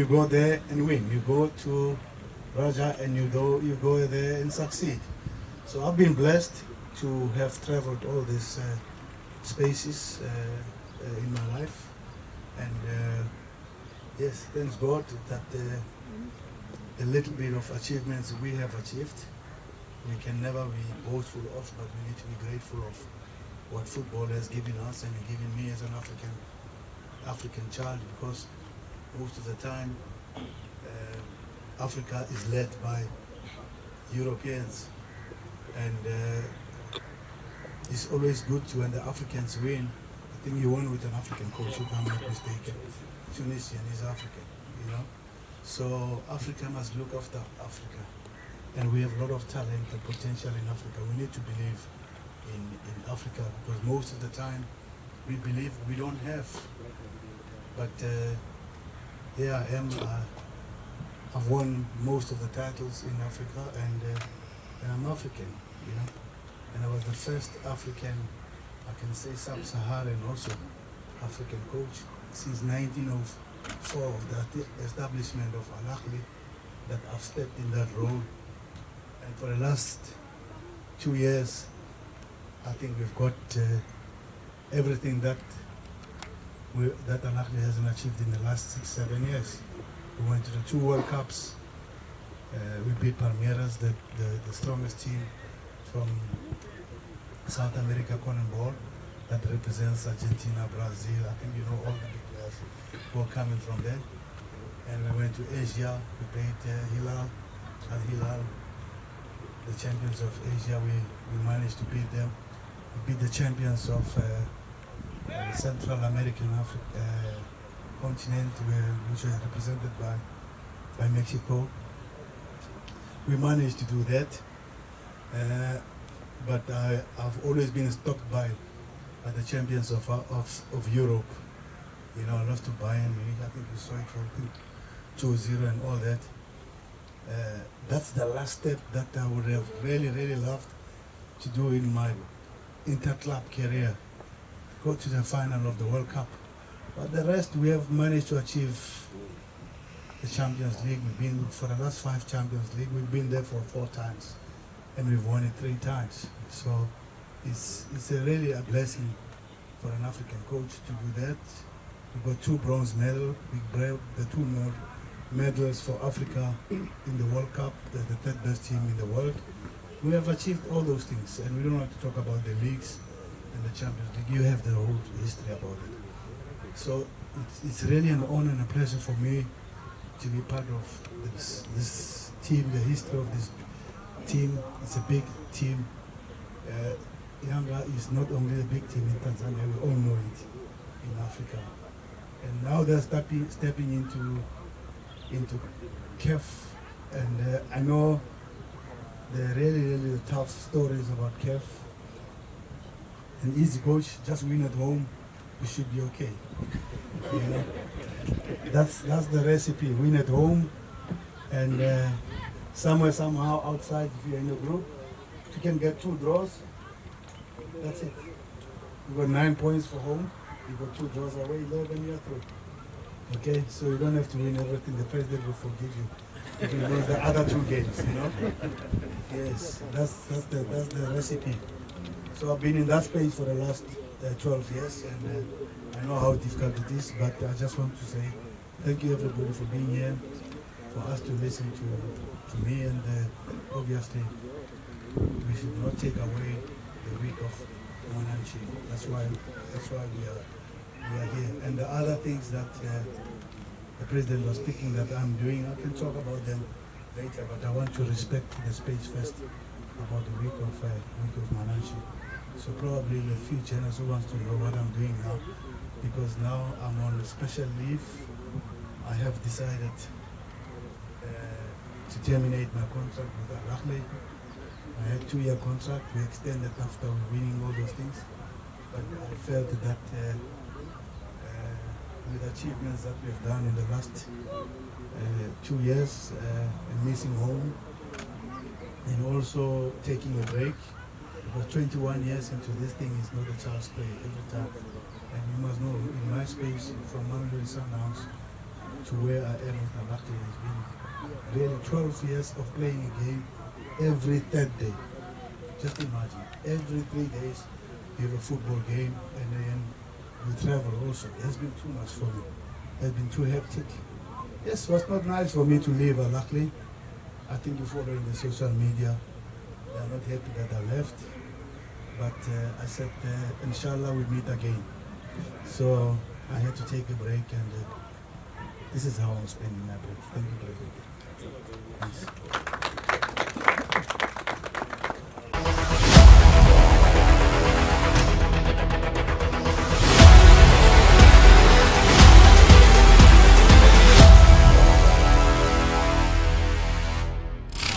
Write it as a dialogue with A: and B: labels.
A: you go there and win. You go to Raja and you go there and succeed. So I've been blessed to have traveled all these spaces in my life, and yes, thanks God that the little bit of achievements we have achieved, we can never be boastful of, but we need to be grateful of what football has given us and given me as an African child, because most of the time Africa is led by Europeans, and it's always good when the Africans win. I think you won with an African coach, if I'm not mistaken. Tunisian is African, you know. So Africa must look after Africa, and we have a lot of talent and potential in Africa. We need to believe in Africa, because most of the time we believe we don't have. But here I am. I've won most of the titles in Africa, and I'm African, you know. And I was the first African, I can say sub-Saharan also, African coach since 1904, the establishment of Al Ahly, that I've stepped in that role. And for the last 2 years, I think we've got everything that Al Ahly hasn't achieved in the last 6-7 years. We went to the 2 World Cups. We beat Palmeiras, the strongest team from South America, Ball, that represents Argentina, Brazil. I think you know all the big players who are coming from there. And we went to Asia. We played Al Hilal, the champions of Asia. We managed to beat them. We beat the champions of Central American continent, which was represented by Mexico. We managed to do that, but I've always been stalked by the champions of Europe. You know, I lost to Bayern Munich. I think you saw it for 2-0 and all that. That's the last step that I would have really loved to do in my inter-club career. Go to the final of the World Cup. But the rest we have managed to achieve. The Champions League, we've been for the last 5 Champions League, we've been there for 4 times, and we've won it 3 times. So it's really a blessing for an African coach to do that. We got 2 bronze medals. We brought the 2 more medals for Africa in the World Cup. They're the 3rd best team in the world. We have achieved all those things, and we don't have to talk about the leagues and the Champions League. You have the whole history about it. So it's really an honor and a pleasure for me to be part of this team, the history of this team. It's a big team. Yanga is not only a big team in Tanzania, we all know it, in Africa. And now they're stepping into CAF, and I know they're really tough stories about CAF. An easy coach, just win at home, we should be okay. You know? That's the recipe. Win at home, and somehow outside, if you're in a group, if you can get 2 draws, that's it. You got 9 points for home, you got 2 draws away, 11 you're through. Okay, so you don't have to win everything. The president will forgive you if you lose the other 2 games. You know. Yes, that's the recipe. So I've been in that space for the last 12 years, and I know how difficult it is, but I just want to say thank you everybody for being here, for us to listen to me, and obviously we should not take away the week of Mwananchi. That's why we are here. And the other things that the president was speaking that I'm doing, I can talk about them later, but I want to respect the space first about the week of Mwananchi. So probably in the future, who wants to know what I'm doing now, because now I'm on special leave. I have decided to terminate my contract with Al Ahly. I had 2-year contract. We extended after winning all those things, but I felt that with achievements that we've done in the last 2 years, missing home, and also taking a break. Because 21 years into this thing is not a child's play every time. And you must know, in my space, from Mamelodi Sundowns to where I am with Al-Ahly has been really 12 years of playing a game every third day. Just imagine, every 3 days you have a football game, and then we travel also. It has been too much for me. It has been too hectic. Yes, it was not nice for me to leave Al-Ahly. I think you follow in the social media. They are not happy that I left. But I said, inshallah, we meet again. So I had to take a break, and this is how I'm spending my break. Thank you very much. Thanks.